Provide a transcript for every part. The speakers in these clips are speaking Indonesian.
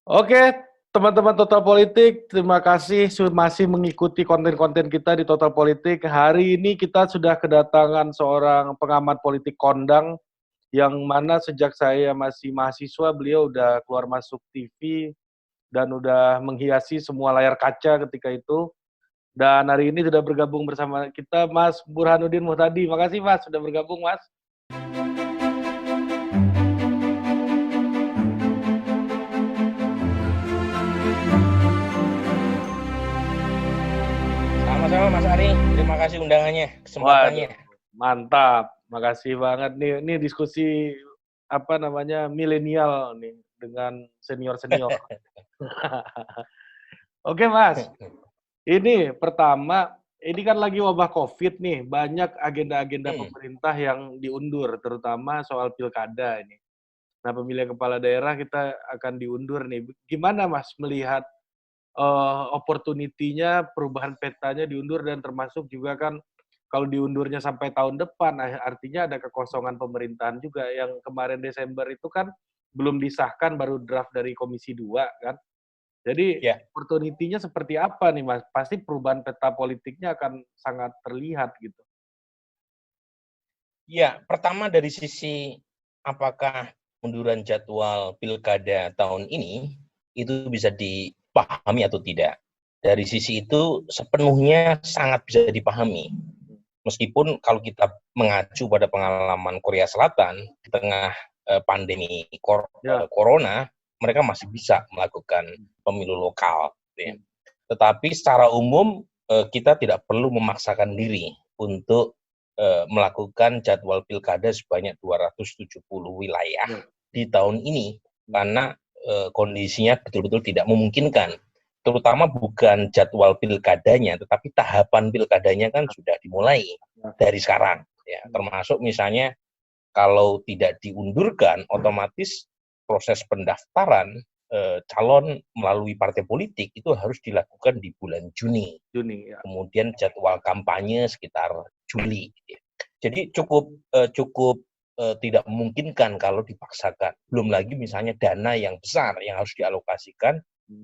Oke, teman-teman Total Politik, terima kasih masih mengikuti konten-konten kita di Total Politik. Hari ini kita sudah kedatangan seorang pengamat politik kondang, yang mana sejak saya masih mahasiswa, beliau udah keluar masuk TV, dan udah menghiasi semua layar kaca ketika itu. Dan hari ini sudah bergabung bersama kita Mas Burhanuddin Muhtadi. Makasih Mas, sudah bergabung Mas. Sama-sama Mas Ari, terima kasih undangannya, kesempatannya. Waduh, mantap, makasih banget nih. Ini diskusi milenial nih dengan senior-senior. Oke Mas, ini pertama, ini kan lagi wabah COVID nih, banyak agenda-agenda pemerintah yang diundur, terutama soal pilkada ini. Nah, pemilihan kepala daerah kita akan diundur nih. Gimana Mas melihat opportunity-nya, perubahan petanya diundur, dan termasuk juga kan kalau diundurnya sampai tahun depan, artinya ada kekosongan pemerintahan juga. Yang kemarin Desember itu kan belum disahkan, baru draft dari Komisi 2 kan. Jadi opportunity-nya seperti apa nih Mas? Pasti perubahan peta politiknya akan sangat terlihat gitu. Ya, pertama dari sisi apakah munduran jadwal pilkada tahun ini itu bisa dipahami atau tidak. Dari sisi itu sepenuhnya sangat bisa dipahami. Meskipun kalau kita mengacu pada pengalaman Korea Selatan di tengah pandemi corona, mereka masih bisa melakukan pemilu lokal. Ya. Tetapi secara umum kita tidak perlu memaksakan diri untuk melakukan jadwal pilkada sebanyak 270 wilayah di tahun ini, karena kondisinya betul-betul tidak memungkinkan. Terutama bukan jadwal pilkadanya, tetapi tahapan pilkadanya kan sudah dimulai dari sekarang. Ya, termasuk misalnya kalau tidak diundurkan, otomatis proses pendaftaran calon melalui partai politik itu harus dilakukan di bulan Juni. Kemudian jadwal kampanye sekitar Juli. Jadi cukup tidak memungkinkan kalau dipaksakan. Belum lagi misalnya dana yang besar yang harus dialokasikan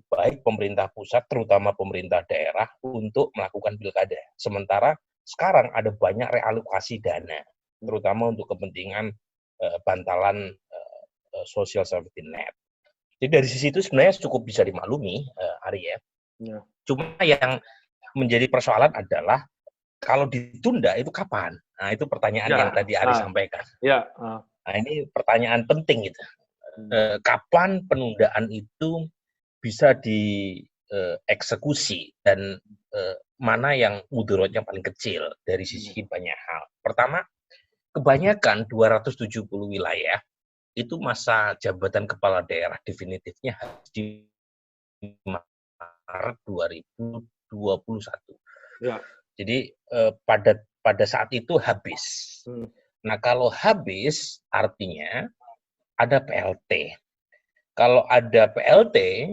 baik pemerintah pusat terutama pemerintah daerah untuk melakukan pilkada. Sementara sekarang ada banyak realokasi dana terutama untuk kepentingan bantalan social safety net. Jadi dari sisi itu sebenarnya cukup bisa dimaklumi, Ari ya. Cuma yang menjadi persoalan adalah kalau ditunda itu kapan? Nah itu pertanyaan yang tadi Ari sampaikan. Nah ini pertanyaan penting gitu. Kapan penundaan itu bisa dieksekusi dan mana yang mudaratnya paling kecil dari sisi banyak hal. Pertama, kebanyakan 270 wilayah itu masa jabatan kepala daerah definitifnya di Maret 2021. Jadi pada saat itu habis. Nah kalau habis artinya ada PLT. Kalau ada PLT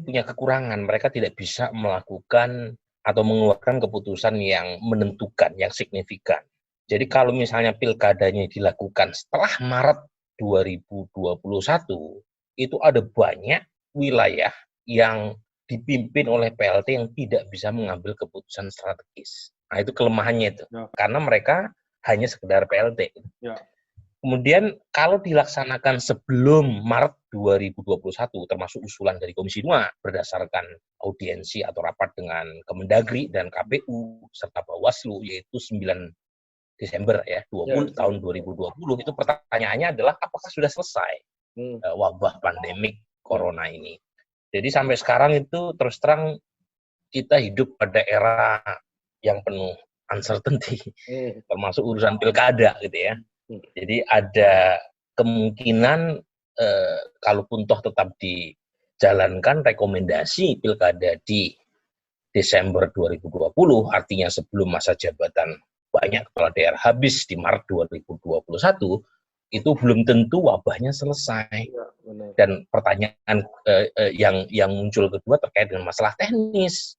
punya kekurangan, mereka tidak bisa melakukan atau mengeluarkan keputusan yang menentukan, yang signifikan. Jadi kalau misalnya pilkadanya dilakukan setelah Maret 2021, itu ada banyak wilayah yang dipimpin oleh PLT yang tidak bisa mengambil keputusan strategis. Nah itu kelemahannya itu, karena mereka hanya sekedar PLT. Kemudian kalau dilaksanakan sebelum Maret 2021, termasuk usulan dari Komisi 2 berdasarkan audiensi atau rapat dengan Kemendagri dan KPU serta Bawaslu, yaitu 9 Desember ya, tahun 2020, itu pertanyaannya adalah apakah sudah selesai wabah pandemik corona ini. Jadi sampai sekarang itu terus terang kita hidup pada era yang penuh uncertainty, termasuk urusan pilkada gitu ya. Jadi ada kemungkinan kalaupun toh tetap dijalankan rekomendasi pilkada di Desember 2020, artinya sebelum masa jabatan banyak kepala daerah habis di Maret 2021, itu belum tentu wabahnya selesai. Dan pertanyaan yang muncul kedua terkait dengan masalah teknis.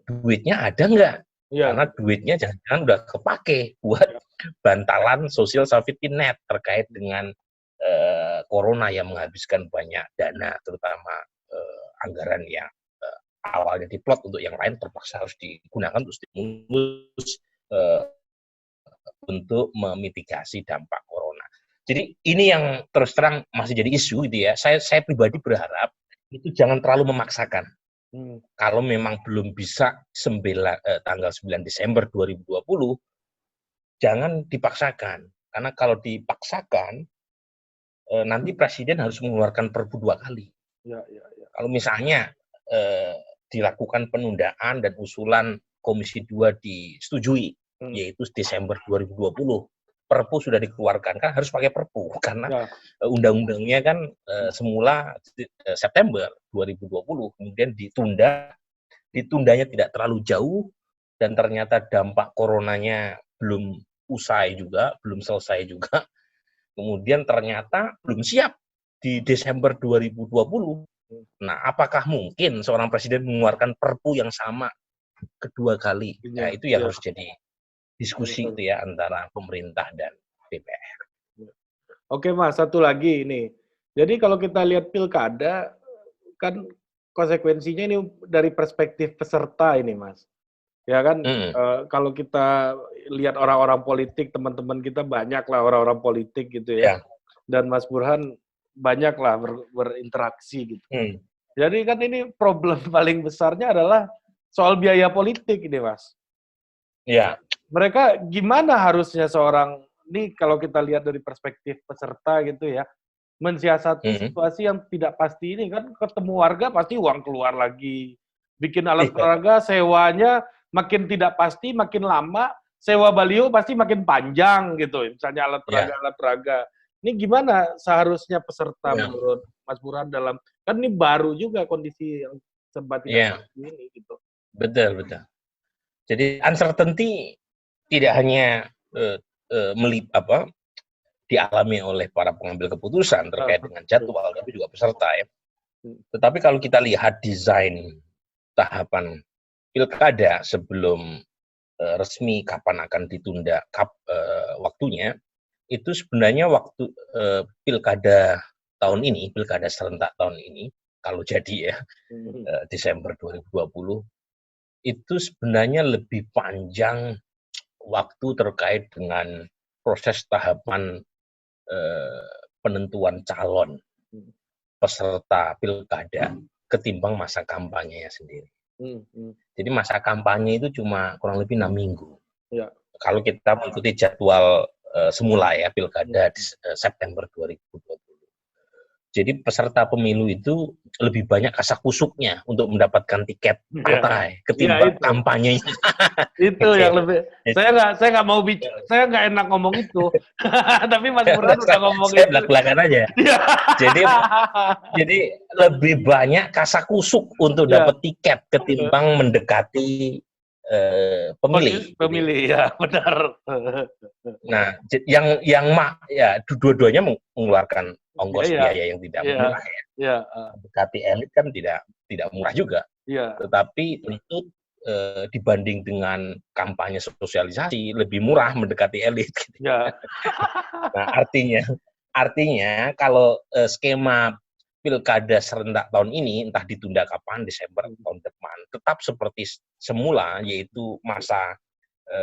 Duitnya ada nggak? Karena duitnya jangan-jangan udah kepake buat bantalan social safety net terkait dengan corona yang menghabiskan banyak dana, terutama anggaran yang awalnya diplot untuk yang lain terpaksa harus digunakan untuk stimulus untuk memitigasi dampak corona. Jadi ini yang terus terang masih jadi isu gitu ya. Saya pribadi berharap itu jangan terlalu memaksakan. Kalau memang belum bisa tanggal 9 Desember 2020, jangan dipaksakan. Karena kalau dipaksakan, nanti Presiden harus mengeluarkan Perpu 2 kali. Kalau misalnya dilakukan penundaan dan usulan Komisi 2 disetujui, yaitu Desember 2020, Perpu sudah dikeluarkan, kan harus pakai Perpu, karena undang-undangnya kan semula September 2020, kemudian ditundanya tidak terlalu jauh, dan ternyata dampak coronanya belum usai juga, belum selesai juga, kemudian ternyata belum siap di Desember 2020. Nah, apakah mungkin seorang presiden mengeluarkan Perpu yang sama kedua kali? Nah, itu yang harus jadi diskusi itu ya antara pemerintah dan DPR. Oke Mas, satu lagi ini. Jadi kalau kita lihat pilkada, kan konsekuensinya ini dari perspektif peserta ini Mas. Ya kan, kalau kita lihat orang-orang politik, teman-teman kita banyak lah orang-orang politik gitu ya. Dan Mas Burhan banyak lah berinteraksi gitu. Jadi kan ini problem paling besarnya adalah soal biaya politik ini Mas. Ya. Mereka gimana harusnya seorang, ini kalau kita lihat dari perspektif peserta gitu ya, mensiasati situasi yang tidak pasti ini kan, ketemu warga pasti uang keluar lagi, bikin alat peraga sewanya makin tidak pasti, makin lama, sewa baliho pasti makin panjang gitu, misalnya alat peraga. Ini gimana seharusnya peserta menurut Mas Burhan dalam, kan ini baru juga kondisi yang serba tidak pasti ini gitu. Betul. Jadi uncertainty tidak hanya dialami oleh para pengambil keputusan terkait dengan jadwal, tapi juga peserta ya. Tetapi kalau kita lihat desain tahapan pilkada sebelum resmi kapan akan ditunda waktunya, itu sebenarnya waktu pilkada tahun ini, pilkada serentak tahun ini, kalau jadi ya, Desember 2020, itu sebenarnya lebih panjang waktu terkait dengan proses tahapan penentuan calon peserta pilkada ketimbang masa kampanyenya sendiri. Jadi masa kampanye itu cuma kurang lebih 6 minggu. Kalau kita mengikuti jadwal semula ya, pilkada di September 2020. Jadi peserta pemilu itu lebih banyak kasakusuknya untuk mendapatkan tiket partai ketimbang kampanyenya. Itu yang lebih. Saya nggak mau saya nggak enak ngomong itu. Tapi Mas Burhan udah ngomong saya itu. Saya belak-belakan aja. jadi lebih banyak kasakusuk untuk dapat tiket ketimbang mendekati pemilih. Pemilih ya, benar. Nah, yang dua-duanya mengeluarkan ongkos biaya yang tidak murah ya. Mendekati elit kan tidak murah juga. Tetapi tentu dibanding dengan kampanye sosialisasi lebih murah mendekati elit. Nah, artinya kalau skema pilkada serentak tahun ini entah ditunda kapan, Desember tahun depan, tetap seperti semula, yaitu masa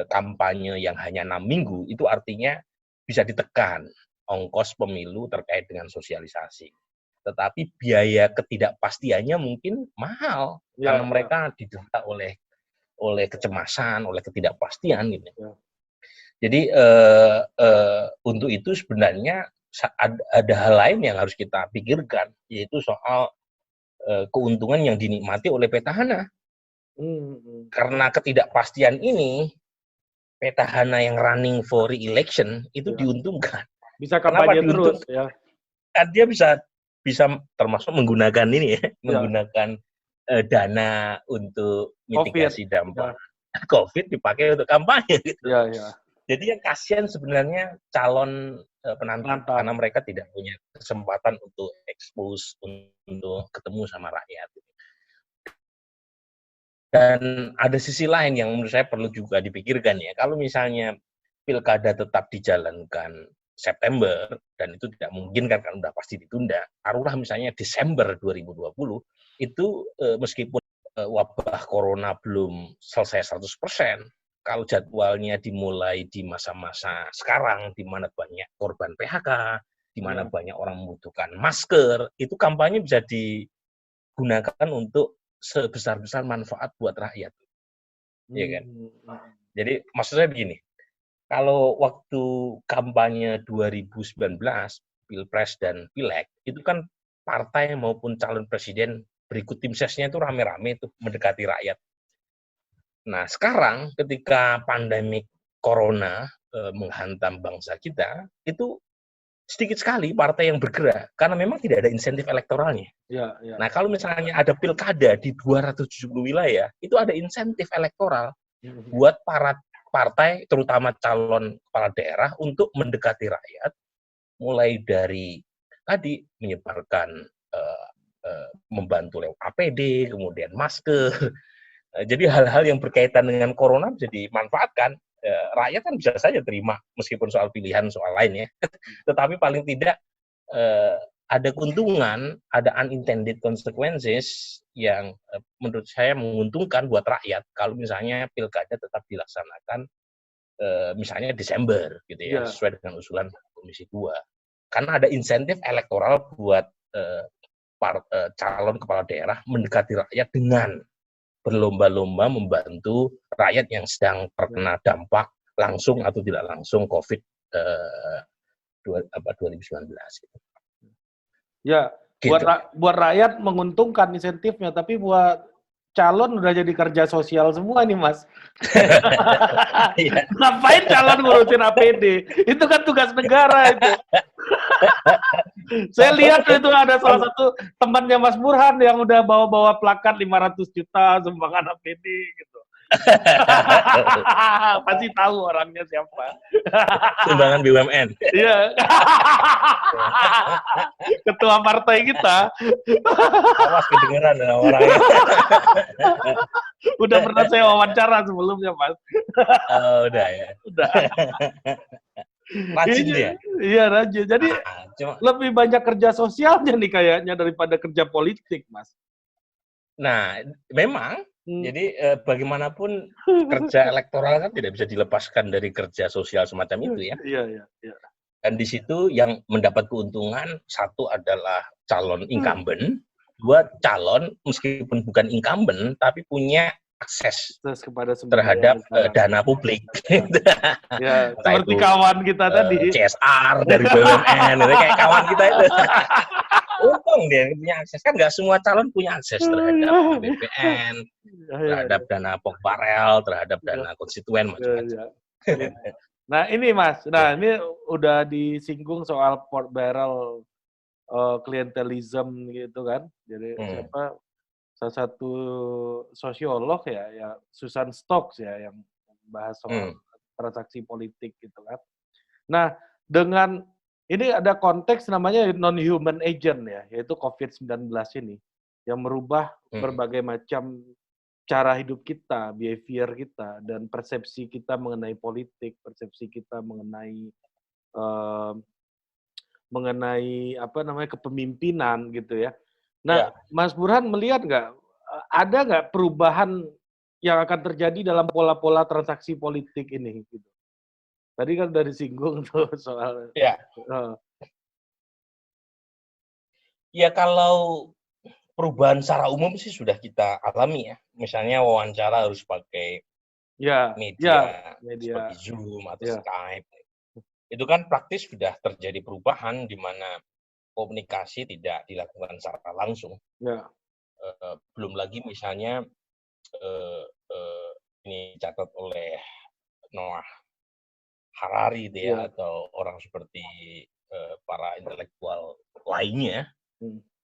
kampanye yang hanya 6 minggu, itu artinya bisa ditekan ongkos pemilu terkait dengan sosialisasi. Tetapi biaya ketidakpastiannya mungkin mahal karena mereka didera oleh kecemasan, oleh ketidakpastian gitu. Jadi untuk itu sebenarnya ada hal lain yang harus kita pikirkan, yaitu soal keuntungan yang dinikmati oleh petahana. Karena ketidakpastian ini, petahana yang running for re-election itu diuntungkan. Bisa kampanye terus ya. Dia bisa termasuk menggunakan ini ya, menggunakan dana untuk mitigasi dampak COVID dipakai untuk kampanye gitu. Jadi yang kasihan sebenarnya calon penantang karena mereka tidak punya kesempatan untuk expose, untuk ketemu sama rakyat. Dan ada sisi lain yang menurut saya perlu juga dipikirkan ya. Kalau misalnya pilkada tetap dijalankan September, dan itu tidak mungkin kan udah pasti ditunda. Taruhlah misalnya Desember 2020, itu meskipun wabah corona belum selesai 100%, kalau jadwalnya dimulai di masa-masa sekarang, di mana banyak korban PHK, di mana banyak orang membutuhkan masker, itu kampanye bisa digunakan untuk sebesar-besar manfaat buat rakyat. Ya kan? Jadi maksud saya begini, kalau waktu kampanye 2019, Pilpres dan Pileg, itu kan partai maupun calon presiden berikut tim sesnya itu rame-rame tuh mendekati rakyat. Nah, sekarang ketika pandemi corona menghantam bangsa kita, itu sedikit sekali partai yang bergerak karena memang tidak ada insentif elektoralnya. Ya. Nah, kalau misalnya ada pilkada di 270 wilayah, itu ada insentif elektoral buat para partai, terutama calon kepala daerah, untuk mendekati rakyat, mulai dari tadi menyebarkan, membantu lewat APD, kemudian masker. Jadi hal-hal yang berkaitan dengan corona bisa dimanfaatkan. Rakyat kan bisa saja terima, meskipun soal pilihan, soal lain ya. Tetapi paling tidak ada keuntungan, ada unintended consequences yang menurut saya menguntungkan buat rakyat kalau misalnya pilkada tetap dilaksanakan misalnya Desember gitu ya, sesuai dengan usulan Komisi 2. Karena ada insentif elektoral buat calon kepala daerah mendekati rakyat dengan berlomba-lomba membantu rakyat yang sedang terkena dampak langsung atau tidak langsung COVID 2019. Gitu. Ya, gitu. Buat rakyat menguntungkan insentifnya, tapi buat calon udah jadi kerja sosial semua nih, Mas. Ngapain calon ngurusin APD? Itu kan tugas negara itu. Saya lihat itu ada salah satu temannya Mas Burhan yang udah bawa-bawa plakat 500 juta sumbangan APD gitu. Pasti tahu orangnya siapa. Sumbangan BUMN. Iya. Ketua partai kita. Awas kedengeran orangnya. Udah pernah saya wawancara sebelumnya, Mas. Udah ya. Udah. Rajin dia. Iya, rajin. Jadi lebih banyak kerja sosialnya nih kayaknya daripada kerja politik, Mas. Nah, memang. Jadi bagaimanapun kerja elektoral kan tidak bisa dilepaskan dari kerja sosial semacam itu ya. Iya. Dan di situ yang mendapat keuntungan, satu adalah calon incumbent, dua calon meskipun bukan incumbent tapi punya akses terhadap dana publik. Ya, seperti kawan kita tadi. CSR dari BUMN, kayak kawan kita itu. Untung dia punya akses, kan nggak semua calon punya akses terhadap BPN, terhadap dana pokbarel, terhadap dana konstituen macam-macam. Nah ini Mas, ini udah disinggung soal port barrel klientelism gitu kan. Jadi salah satu sosiolog ya Susan Stokes ya yang bahas soal transaksi politik gitu kan. Nah dengan ini ada konteks namanya non-human agent ya, yaitu COVID-19 ini yang merubah berbagai macam cara hidup kita, behavior kita, dan persepsi kita mengenai politik, persepsi kita mengenai kepemimpinan gitu ya. Nah, Mas Burhan melihat nggak ada nggak perubahan yang akan terjadi dalam pola-pola transaksi politik ini? Gitu. Tadi kan udah disinggung tuh soal. Ya kalau perubahan secara umum sih sudah kita alami ya. Misalnya wawancara harus pakai media seperti Zoom atau Skype. Itu kan praktis sudah terjadi perubahan di mana komunikasi tidak dilakukan secara langsung. Belum lagi misalnya ini dicatat oleh Noah Harari atau orang seperti para intelektual lainnya,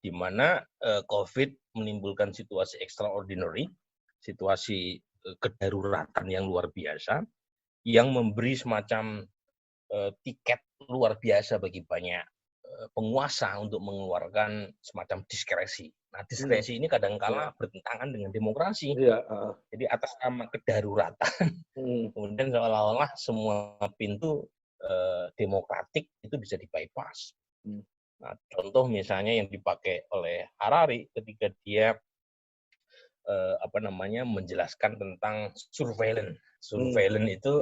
di mana COVID menimbulkan situasi extraordinary, situasi kedaruratan yang luar biasa, yang memberi semacam tiket luar biasa bagi banyak penguasa untuk mengeluarkan semacam diskresi. Nah, diskresi ini kadang-kala bertentangan dengan demokrasi. Jadi atas nama kedaruratan, kemudian seolah-olah semua pintu demokratik itu bisa di-bypass. Nah, contoh misalnya yang dipakai oleh Harari ketika dia menjelaskan tentang surveillance. Surveillance itu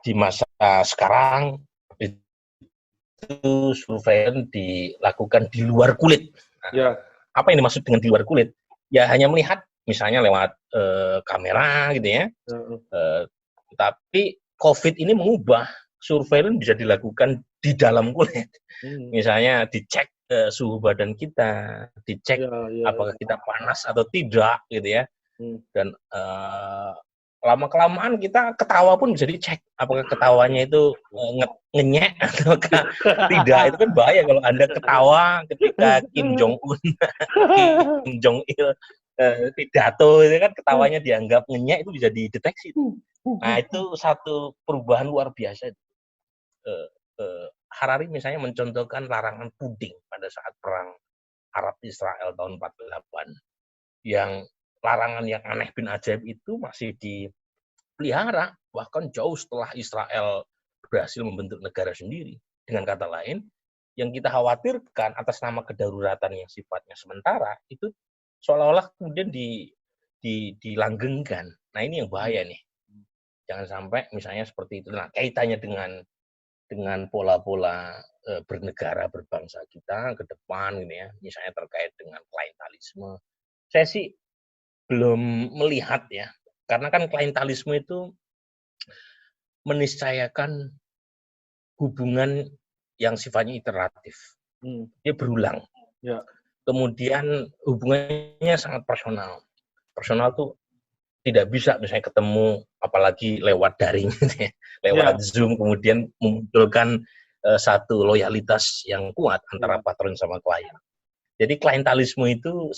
di masa sekarang itu surveillance dilakukan di luar kulit. Nah, apa yang dimaksud dengan di luar kulit? Ya hanya melihat misalnya lewat kamera gitu ya. Tapi COVID ini mengubah surveillance bisa dilakukan di dalam kulit. Misalnya dicek suhu badan kita, dicek apakah kita panas atau tidak gitu ya. Dan lama-kelamaan kita ketawa pun bisa dicek apakah ketawanya itu ngenyek atau tidak. Itu kan bahaya kalau Anda ketawa ketika Kim Jong Il pidato itu kan ketawanya dianggap ngenyek, itu bisa dideteksi. Nah, itu satu perubahan luar biasa. Harari misalnya mencontohkan larangan puding pada saat perang Arab Israel tahun 48. Yang larangan yang aneh bin ajaib itu masih dipelihara bahkan jauh setelah Israel berhasil membentuk negara sendiri. Dengan kata lain, yang kita khawatirkan atas nama kedaruratan yang sifatnya sementara itu seolah-olah kemudian dilanggengkan. Nah, ini yang bahaya nih. Jangan sampai misalnya seperti itu. Nah, kaitannya dengan pola-pola bernegara berbangsa kita ke depan gitu ya, misalnya terkait dengan klientelisme. Saya sih belum melihat ya, karena kan klientelisme itu meniscayakan hubungan yang sifatnya iteratif. Dia berulang. Kemudian hubungannya sangat personal. Personal tuh tidak bisa misalnya ketemu apalagi lewat daring, lewat Zoom, kemudian memunculkan satu loyalitas yang kuat antara patron sama klien. Jadi klientelisme itu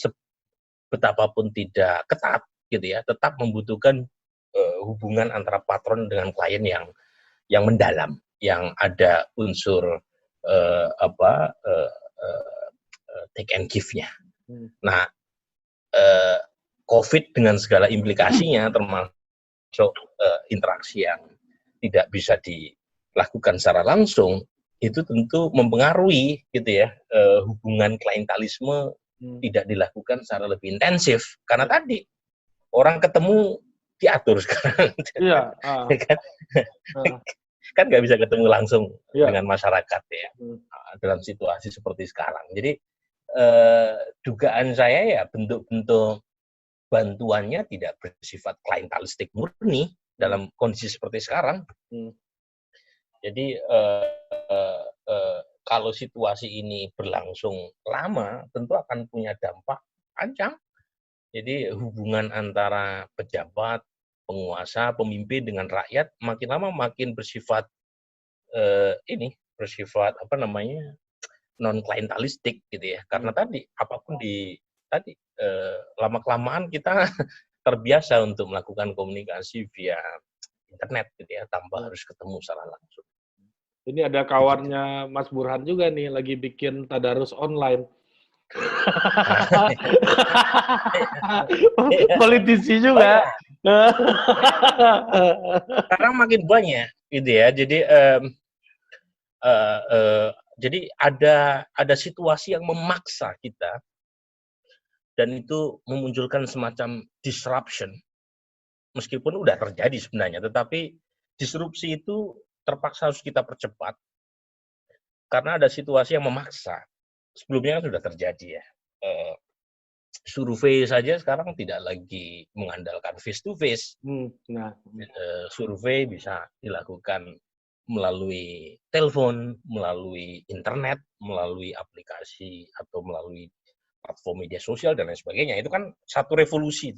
betapapun tidak ketat gitu ya, tetap membutuhkan hubungan antara patron dengan klien yang mendalam, yang ada unsur take and give-nya. Nah, COVID dengan segala implikasinya, termasuk interaksi yang tidak bisa dilakukan secara langsung, itu tentu mempengaruhi gitu ya, hubungan klientelisme tidak dilakukan secara lebih intensif karena tadi orang ketemu diatur sekarang. Kan nggak bisa ketemu langsung dengan masyarakat ya dalam situasi seperti sekarang. Jadi dugaan saya ya bentuk-bentuk bantuannya tidak bersifat klientelistik murni dalam kondisi seperti sekarang. Jadi kalau situasi ini berlangsung lama, tentu akan punya dampak panjang. Jadi hubungan antara pejabat, penguasa, pemimpin dengan rakyat makin lama makin bersifat non klientelistik gitu ya. Karena tadi apapun lama-kelamaan kita terbiasa untuk melakukan komunikasi via internet gitu ya, tanpa harus ketemu secara langsung. Ini ada kawannya Mas Burhan juga nih, lagi bikin tadarus online. Politisi juga. Sekarang makin banyak gitu ya. Jadi ada situasi yang memaksa kita, dan itu memunculkan semacam disruption. Meskipun udah terjadi sebenarnya, tetapi disrupsi itu terpaksa harus kita percepat karena ada situasi yang memaksa. Sebelumnya kan sudah terjadi ya. Survei saja sekarang tidak lagi mengandalkan face to face. Survei bisa dilakukan melalui telepon, melalui internet, melalui aplikasi atau melalui platform media sosial dan lain sebagainya. Itu kan satu revolusi.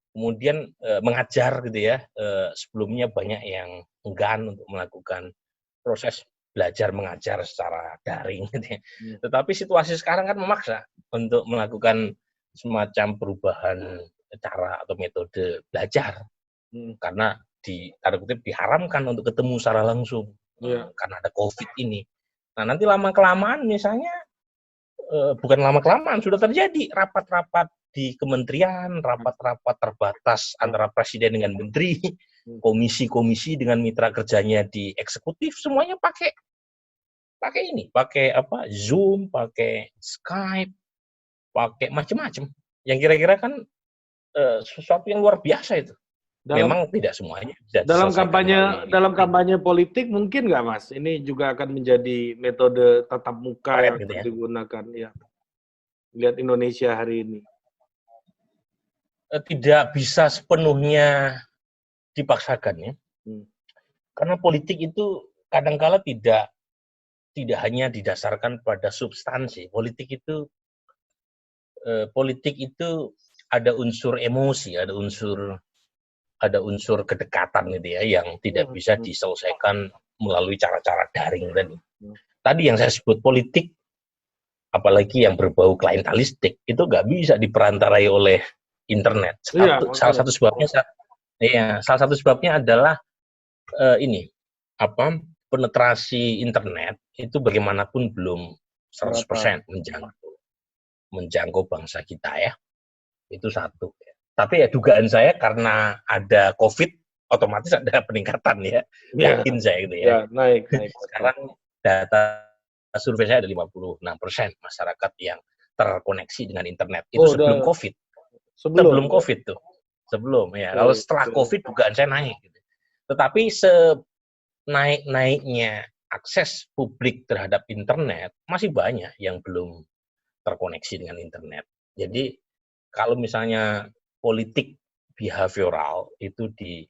Kemudian mengajar gitu ya, sebelumnya banyak yang enggan untuk melakukan proses belajar mengajar secara daring gitu ya. Tetapi situasi sekarang kan memaksa untuk melakukan semacam perubahan cara atau metode belajar. Karena tanda kutip diharamkan untuk ketemu secara langsung karena ada COVID ini. Nah, nanti lama-kelamaan misalnya bukan lama-kelamaan sudah terjadi rapat-rapat di kementerian, rapat-rapat terbatas antara presiden dengan menteri, komisi-komisi dengan mitra kerjanya di eksekutif semuanya pakai Zoom, pakai Skype, pakai macam-macam. Yang kira-kira kan sesuatu yang luar biasa itu. Memang tidak semuanya bisa diselesaikan dalam kampanye politik mungkin nggak, Mas? Ini juga akan menjadi metode tatap muka yang gitu ya. digunakan ya. Lihat Indonesia hari ini. Tidak bisa sepenuhnya dipaksakan ya. Karena politik itu kadangkala tidak hanya didasarkan pada substansi. Politik itu ada unsur emosi, ada unsur kedekatan gitu ya yang tidak bisa diselesaikan melalui cara-cara daring tadi. Tadi yang saya sebut politik, apalagi yang berbau klientelistik, itu nggak bisa diperantarai oleh internet. Salah satu sebabnya adalah penetrasi internet itu bagaimanapun belum 100% menjangkau bangsa kita ya. Itu satu. Tapi ya dugaan saya karena ada COVID, otomatis ada peningkatan ya. Yakin saya gitu ya. Naik. Sekarang data survei saya ada 56% masyarakat yang terkoneksi dengan internet. Itu sebelum COVID. Sebelum COVID tuh. Sebelum ya. Kalau setelah COVID dugaan saya naik. Gitu. Tetapi naik-naiknya akses publik terhadap internet masih banyak yang belum terkoneksi dengan internet. Jadi kalau misalnya politik behavioral itu di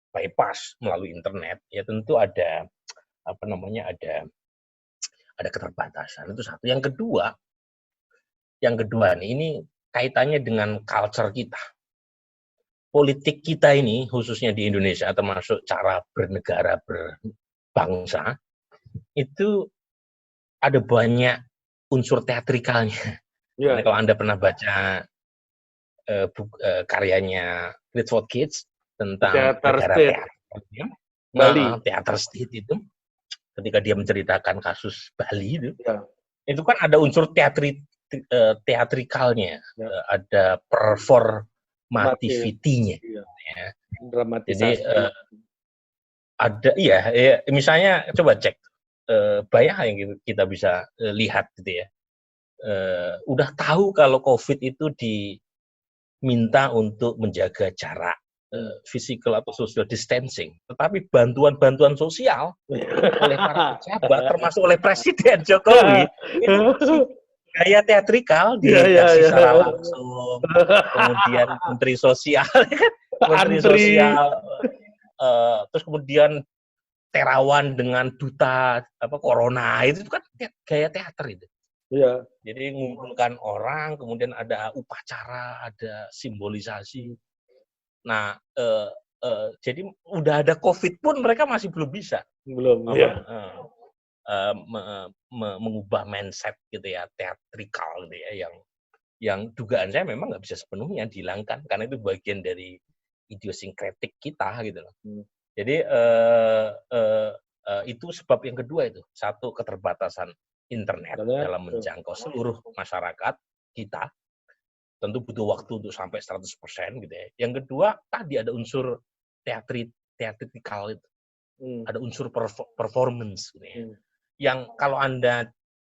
bypass melalui internet, ya tentu ada keterbatasan. Itu satu. Yang kedua nih, ini kaitannya dengan culture kita. Politik kita ini, khususnya di Indonesia, termasuk cara bernegara, berbangsa, itu ada banyak unsur teatrikalnya. Kalau Anda pernah baca karyanya Clifford Geertz tentang negara Bali, teater state itu, ketika dia menceritakan kasus Bali itu kan ada unsur teatrikalnya, ada performativity-nya. Dramatisasi. Jadi ada misalnya coba cek banyak yang kita bisa lihat gitu ya. Udah tahu kalau COVID itu diminta untuk menjaga jarak physical atau social distancing, tetapi bantuan sosial oleh para pejabat, termasuk oleh Presiden Jokowi, itu masih gaya teatrikal dikasih secara langsung, kemudian Menteri Sosial, terus kemudian Terawan dengan duta corona itu kan gaya teater itu. Iya. Jadi mengumpulkan orang, kemudian ada upacara, ada simbolisasi. Nah, jadi udah ada COVID pun mereka masih belum bisa mengubah mindset gitu ya, teatrikal gitu ya, yang dugaan saya memang nggak bisa sepenuhnya dihilangkan karena itu bagian dari idiosinkretik kita gitu loh. Jadi itu sebab yang kedua itu. Satu, keterbatasan internet dalam menjangkau seluruh masyarakat kita. Tentu butuh waktu untuk sampai 100% gitu ya. Yang kedua, tadi ada unsur teatrikal itu. Ada unsur performance gitu ya. Yang kalau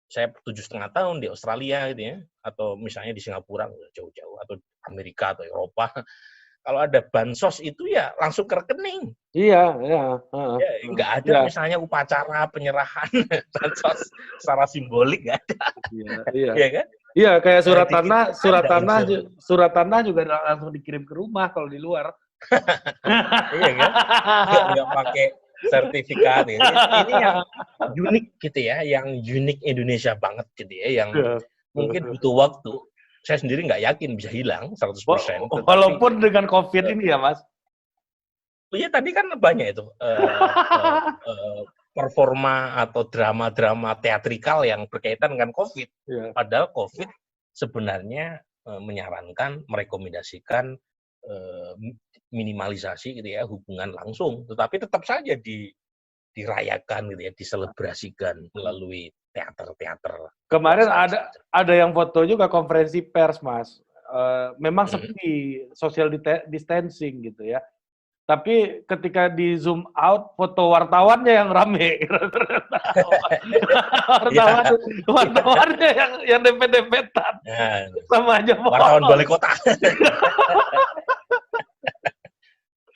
saya 7,5 tahun di Australia gitu ya, atau misalnya di Singapura jauh-jauh, atau Amerika atau Eropa, kalau ada bansos itu ya langsung ke rekening. Iya. Nggak ada misalnya upacara penyerahan bansos secara simbolik, nggak ada. Iya. Iya kan? Iya, kayak surat tanah juga langsung dikirim ke rumah kalau di luar. Iya kan? Nggak pakai sertifikat. Gitu. Ini yang unik gitu ya, yang unik Indonesia banget gitu ya, yang mungkin butuh waktu. Saya sendiri nggak yakin bisa hilang 100%. Walaupun dengan COVID ini ya, Mas? Iya, tadi kan banyak itu performa atau drama-drama teatrikal yang berkaitan dengan COVID. Padahal COVID sebenarnya menyarankan, merekomendasikan minimalisasi gitu ya, hubungan langsung. Tetapi tetap saja dirayakan gitu ya, diselebrasikan melalui teater-teater. Kemarin ada yang foto juga konferensi pers, Mas. Memang sepi social distancing gitu ya. Tapi ketika di zoom out, foto wartawannya yang rame. Ya, Wartawannya yang dempet-dempetan. nah, Sama aja wartawan bohong. balai kota.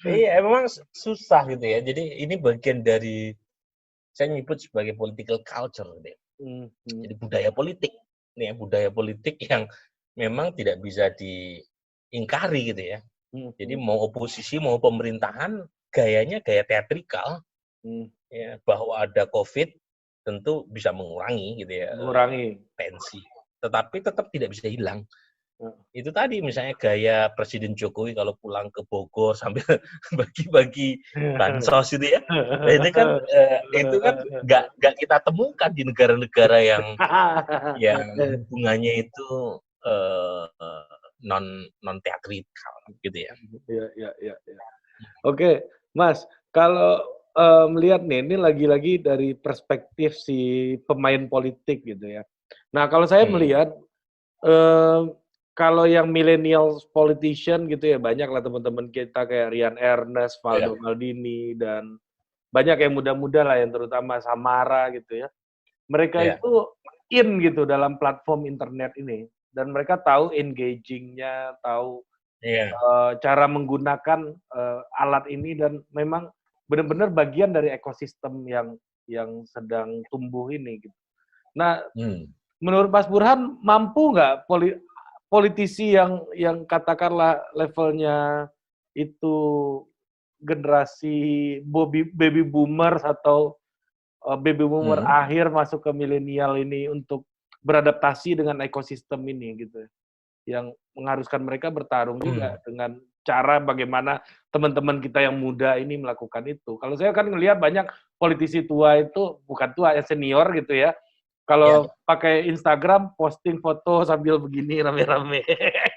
Iya, memang susah gitu ya. Jadi ini bagian dari saya nyebut sebagai political culture gitu ya. Jadi budaya politik. Nih ya, budaya politik yang memang tidak bisa diingkari gitu ya. Jadi mau oposisi mau pemerintahan gayanya gaya teatrikal ya, bahwa ada COVID tentu bisa mengurangi gitu ya tensi, tetapi tetap tidak bisa hilang. Itu tadi misalnya gaya Presiden Jokowi kalau pulang ke Bogor sambil bagi-bagi bansos itu ya, itu kan nggak kita temukan di negara-negara yang hubungannya itu non teatrikal gitu ya. Ya. Oke, Mas, kalau melihat nih, ini lagi-lagi dari perspektif si pemain politik gitu ya. Nah, kalau saya melihat kalau yang millennial politician gitu ya, banyak lah teman-teman kita kayak Rian Ernest, Valdo Maldini, dan banyak yang muda-muda lah yang terutama Samara gitu ya. Mereka itu in gitu dalam platform internet ini. Dan mereka tahu engaging-nya, tahu cara menggunakan alat ini, dan memang benar-benar bagian dari ekosistem yang sedang tumbuh ini gitu. Nah, menurut Mas Burhan, mampu nggak politisi yang katakanlah levelnya itu generasi baby boomers atau baby boomer akhir masuk ke milenial ini untuk beradaptasi dengan ekosistem ini gitu, yang mengharuskan mereka bertarung juga dengan cara bagaimana teman-teman kita yang muda ini melakukan itu. Kalau saya kan ngelihat banyak politisi tua itu, bukan tua, ya senior gitu ya, kalau pakai Instagram posting foto sambil begini rame-rame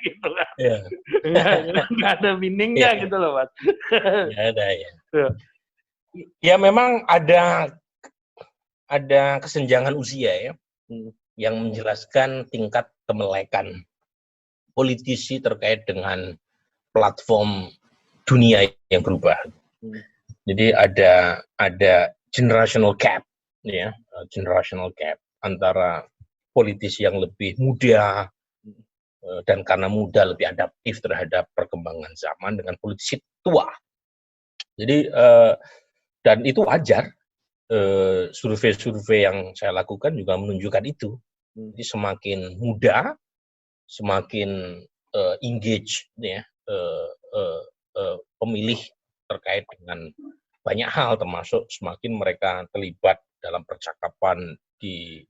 gitu kan. Nggak ada meaningnya gitu loh, Mas. Nggak ada ya. Ya memang ada kesenjangan usia ya, yang menjelaskan tingkat kemelekan politisi terkait dengan platform dunia yang berubah. Jadi ada generational gap ya, generational gap antara politisi yang lebih muda dan karena muda lebih adaptif terhadap perkembangan zaman dengan politisi tua. Jadi dan itu wajar. Survei-survei yang saya lakukan juga menunjukkan itu. Jadi semakin muda, semakin engage ya, pemilih terkait dengan banyak hal, termasuk semakin mereka terlibat dalam percakapan di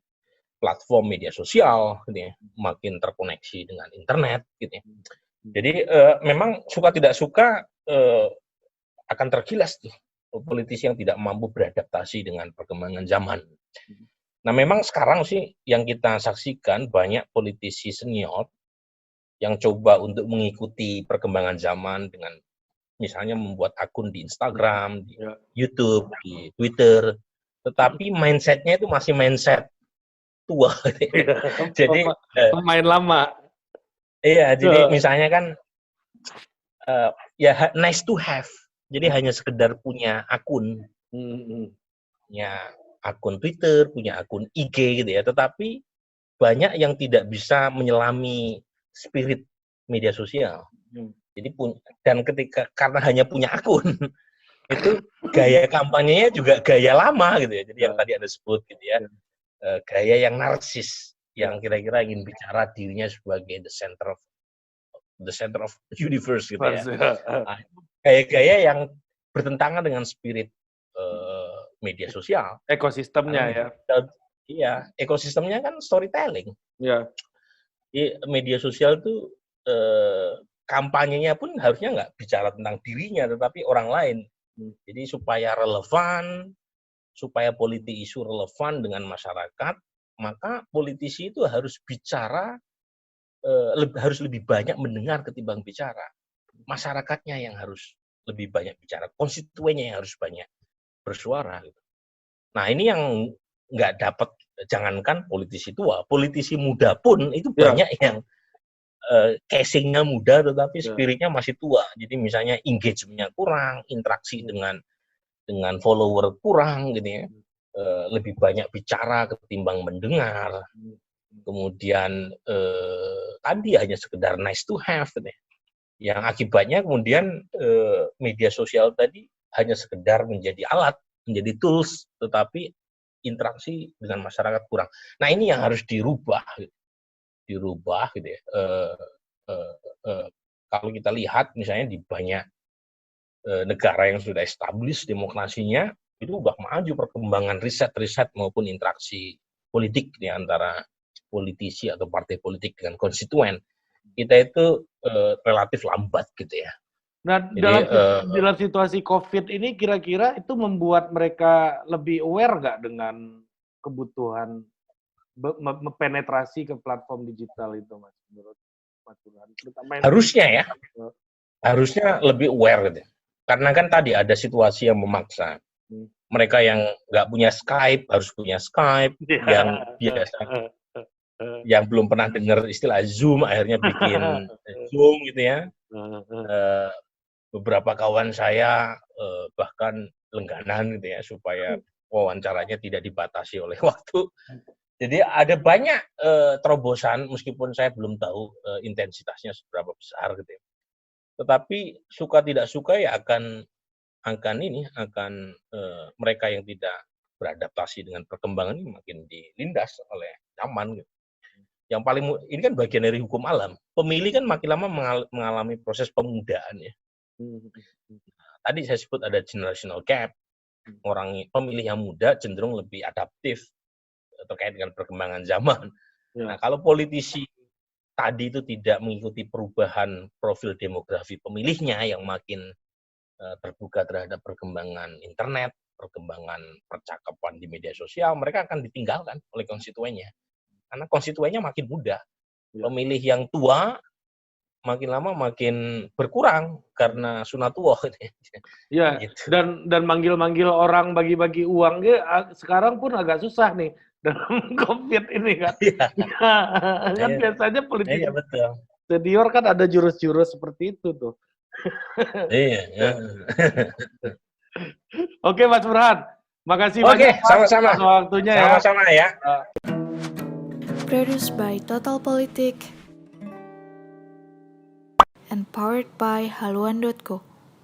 platform media sosial, gitu ya, makin terkoneksi dengan internet, gitu ya. Jadi memang suka tidak suka akan tergilas tuh politisi yang tidak mampu beradaptasi dengan perkembangan zaman. Nah, memang sekarang sih yang kita saksikan banyak politisi senior yang coba untuk mengikuti perkembangan zaman dengan misalnya membuat akun di Instagram, di YouTube, di Twitter, tetapi mindset-nya itu masih mindset tua. Jadi pemain lama. Iya, jadi misalnya kan ya nice to have. Jadi hanya sekedar punya akun, punya akun Twitter, punya akun IG gitu ya. Tetapi banyak yang tidak bisa menyelami spirit media sosial. Jadi dan karena hanya punya akun, itu gaya kampanyenya juga gaya lama gitu ya. Jadi yang tadi Anda sebut gitu ya, gaya yang narsis, yang kira-kira ingin bicara dirinya sebagai the center of universe gitu ya. Nah, gaya-gaya yang bertentangan dengan spirit media sosial. Ekosistemnya ya. Iya, ekosistemnya kan storytelling. Ya. Di media sosial itu kampanyenya pun harusnya nggak bicara tentang dirinya, tetapi orang lain. Jadi supaya relevan, supaya politik isu relevan dengan masyarakat, maka politisi itu harus bicara, harus lebih banyak mendengar ketimbang bicara. Masyarakatnya yang harus lebih banyak bicara, konstituennya yang harus banyak bersuara. Nah, ini yang nggak dapat, jangankan politisi tua, politisi muda pun itu banyak yang casingnya muda tetapi spiritnya masih tua. Jadi misalnya engagement-nya kurang, interaksi dengan follower kurang gitu ya. Lebih banyak bicara ketimbang mendengar. Kemudian tadi hanya sekedar nice to have gitu ya. Yang akibatnya kemudian media sosial tadi hanya sekedar menjadi alat, menjadi tools, tetapi interaksi dengan masyarakat kurang. Nah ini yang harus dirubah gitu ya. Kalau kita lihat misalnya di banyak negara yang sudah established demokrasinya, itu udah maju perkembangan riset maupun interaksi politik di antara politisi atau partai politik dengan konstituen. Kita itu relatif lambat gitu ya. Nah, dalam situasi COVID ini kira-kira itu membuat mereka lebih aware nggak dengan kebutuhan penetrasi ke platform digital itu, Mas? Menurut Mas Burhan? Harusnya ya, harusnya lebih aware gitu. Karena kan tadi ada situasi yang memaksa. Mereka yang nggak punya Skype harus punya Skype, yang biasa, yang belum pernah dengar istilah Zoom akhirnya bikin Zoom gitu ya. Beberapa kawan saya bahkan lengganan gitu ya supaya wawancaranya tidak dibatasi oleh waktu. Jadi ada banyak terobosan meskipun saya belum tahu intensitasnya seberapa besar gitu ya. Tetapi suka tidak suka ya akan mereka yang tidak beradaptasi dengan perkembangan ini makin dilindas oleh zaman gitu. Yang paling ini kan bagian dari hukum alam. Pemilih kan makin lama mengalami proses pemudaan ya. Tadi saya sebut ada generational gap. Pemilih yang muda cenderung lebih adaptif terkait dengan perkembangan zaman. Nah, kalau politisi tadi itu tidak mengikuti perubahan profil demografi pemilihnya yang makin terbuka terhadap perkembangan internet, perkembangan percakapan di media sosial, mereka akan ditinggalkan oleh konstituennya. Karena konstituennya makin muda. Pemilih yang tua makin lama makin berkurang karena sunatullah. Ya, gitu. Dan manggil-manggil orang bagi-bagi uang sekarang pun agak susah nih dalam COVID ini kan. Kan biasanya politik senior kan ada jurus-jurus seperti itu tuh. Iya. Oke, Mas Burhan. Makasih banyak sama-sama. Waktunya sama-sama ya. Produced by Total Politik and powered by haluan.co.